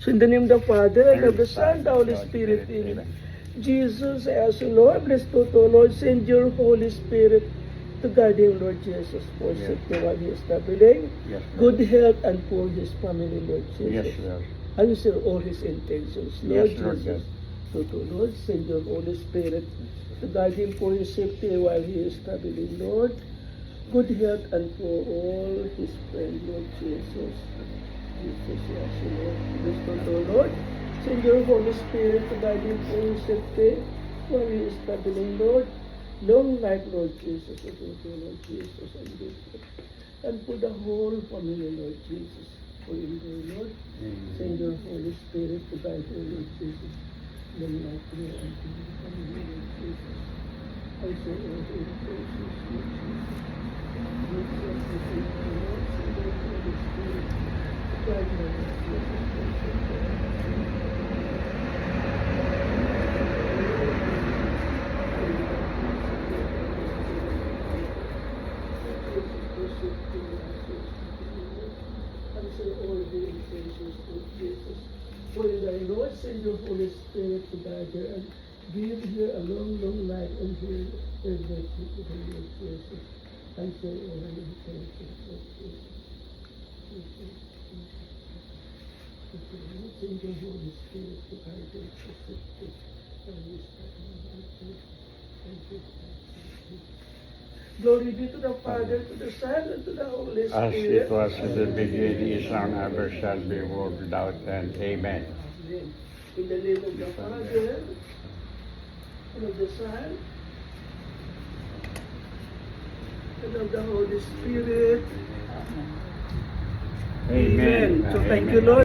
So in the name of the Father, and of the Son, and the Holy Spirit, amen. Jesus, I ask you, Lord, bless to Lord, send your Holy Spirit to guide him, Lord Jesus, for safety while he is traveling, good health, and for his family, Lord Jesus. Answer all his intentions, Lord Jesus. To Lord, send your Holy Spirit to guide him for his safety while he is traveling, Lord. Good health and for all his friends, Lord Jesus. Jesus, yes, Lord. Bless to Lord. Send your Holy Spirit to guide him for his safety while he is traveling, Lord. Long life, Lord Jesus. Thank you, Lord Jesus. And for the whole family, Lord Jesus. For you, Lord. Send your Holy Spirit to guide him, Lord Jesus. Long life, Lord, and for the family, Lord Jesus. I say, all the precious, Lord Jesus. Lord Jesus, thank you, Lord. Send your Holy Spirit to guide him, Lord Jesus. Answer all the intentions of Jesus. For thy Lord, send your Holy Spirit to guide her and give her a long, long life and hear her death to the Lord Jesus. Answer all the intentions of Jesus. Send your Holy Spirit to guide her to safety. Glory be to the Father, to the Son, and to the Holy As Spirit. it was in the beginning, is now, and ever shall be, world without end. Amen. Amen. In the name of the Father, and of the Son, and of the Holy Spirit. Amen. So thank you, Lord.